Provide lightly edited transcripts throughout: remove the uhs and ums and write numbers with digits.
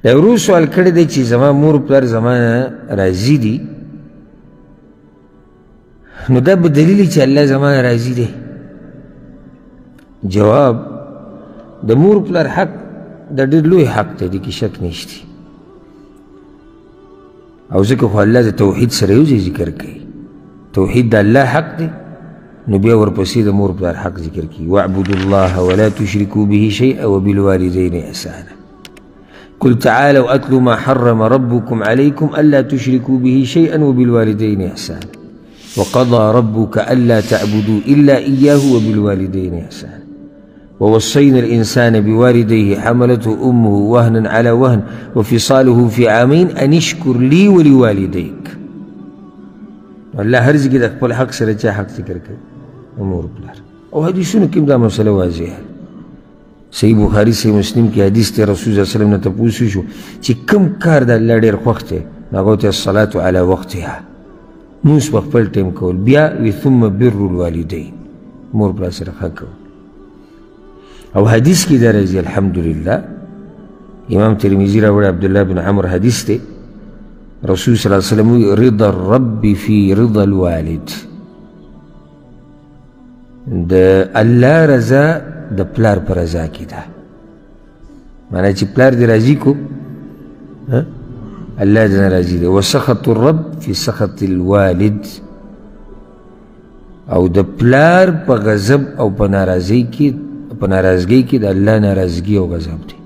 دا ورو سوال کړی دی چې زما مور پلار زما راضي دي نو دا به دلیل چې الله زما راضي دی. جواب د مور پلار حق د ډېر لوی حق دی، دې کې شک نشته. او ځکه خو الله د توحید سره یو ځای ذکر کوي، توحید د الله حق دی، نو بیا ورپسې د مور پلار حق ذکر کوي. واعبدوا الله ولا تشركوا به شيئا وبالوالدين احسانا. قل تعالوا اتلوا ما حرم ربكم عليكم الا تشركوا به شيئا وبالوالدين احسانا وقضى ربك الا تعبدوا الا اياه وبالوالدين احسانا ووصينا الانسان بوالديه حملته امه وهنا على وهن وفصاله في عامين ان اشكر لي ولوالديك. الله هر ځای کې د خپل حق سره چا حق ذکر کوي؟ مور پلار. او حدیثونو کې دا مسله واضحه. صحیح بخاري صحیح مسلم کې حدیث ته رسول الله صلی الله علیه وسلم نه تپوس شو چې کوم کار د الله ډېر خوښ دی نو هغه ته الصلاة علی وقتها، مونځ په خپل ټیم کول، بیا وي ثم بر الوالدین، مور پلار سره ښه کول. او حدیث کې دا راځي الحمدلله، امام ترمذي راوړی عبدالله بن عمر حدیث دی، رسول صلی الله علیه وسلم وی رضا الرب فی رضا الوالد، د الله رضا د پلار پر رضا کې ده. معنی چې پلار دې راضي کو الله دې راضي دی. وسخط الرب فی سخط الوالد، او د پلار په غضب او په ناراضۍ کې د الله ناراضګي او غضب دی.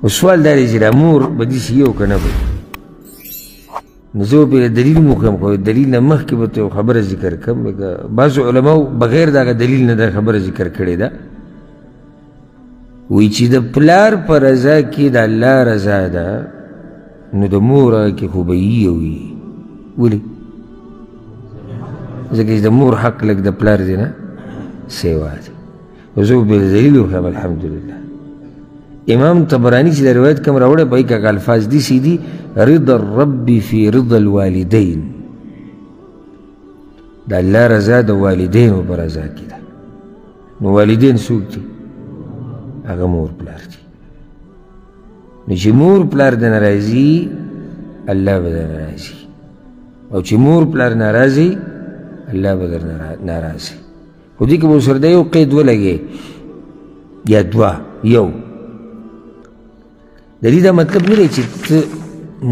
و سوال دا دی چې دا مور به داسې یو که نه به نو زه به دلیل مو خو دلیل نه مخکې به ته خبره ذکر کړم. بعضو علماو بغیر د هغه دلیل نه دا خبره ذکر کړې ده، وایي چې د پلار په رضا کې د الله رضا ده نو د مور هغه کې خو به یو وي. ولې؟ ځکه چې د مور حق لږ د پلار دی نه سیوا دی. او زه به دلیل وښیم الحمدلله. امام طبرانی چې د روایت کوم راوړی په هغې کې الفاظ داسې دي رضا الرب فی رضا الوالدین، د الله رضا د والدینو په رضا کې ده. نو والدین څوک دي؟ هغه مور پلار دي. نو چې مور پلار د ناراضي الله به در ناراضي، او چې مور پلار ناراضي الله به در ناراضي. خو دې کې به ورسره د یو قید ولګې یا دوه. یو د دې دا مطلب نه دی چې ته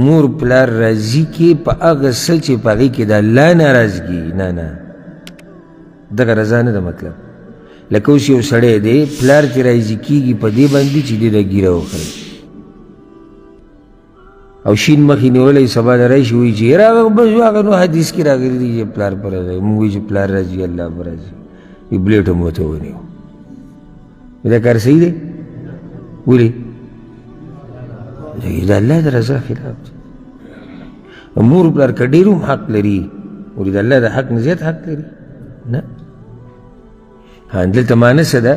مور پلار راضي کې په هغه څه چې په هغې کې د الله ناراضګي، نه دغه رضا نه ده مطلب. لکه اوس یو سړی دی پلار چې راضي کېږي په دې باندې چې دې د ګیره وخوري او شین مخې نیولی سبا د راشي وایي چې یاره هغه نو حدیث کې راغلي دي چې پلار په رضا وي، مونږ وایي چې پلار راضي الله په راضي وي، بلیټ هم ورته ونیو. دا کار صحیح دی؟ ولې؟ د الله د رضا خلاف دی. مور پلار که ډېر هم حق لري ولې د الله د حق نه زیات حق لري؟ نه. دلته معنی څه ده؟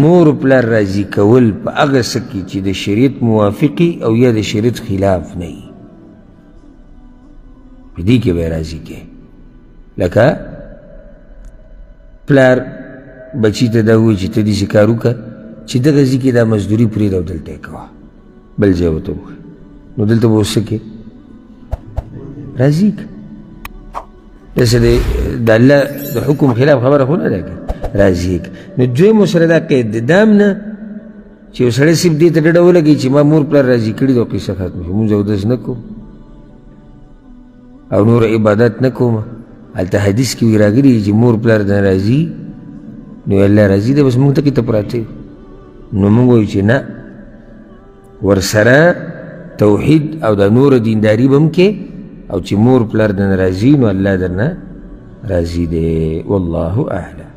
مور پلار راضي کول په هغه څه کې چې د شریعت موافقي او یا د شریعت خلاف نه وي، په دې کې به یې راضي کړې. لکه پلار بچي ته دا ووایي چې ته داسې کار وکړه چې دغه ځای کې دا مزدوري پرېږده او دلته یې کوه، بل ځای ورته وښیه، نو دلته به اوس څه کې راضي کړه. داسې د الله د حکم خلاف خبره خو نه ده که راضي کړه. نو دویم ورسره دا قید دی، دا هم نه چې یو سړی صرف دې ته ډډه ولګوي چې ما مور پلار راضي کړي دا قصه ختمه شي، مونځ اودس نه کوم او نور عبادت نه کوم. هلته حدیث کې وي راغلي چې مور پلار نه راضي نو الله راضي دی، بس مونږ ته کې ته پراته یو. نو مونږ وایو چې نه، ورسره توحید او د نور دینداري به هم کې، او چې مور پلار درنه راضي نو الله درنه راضي دی. والله اعلم.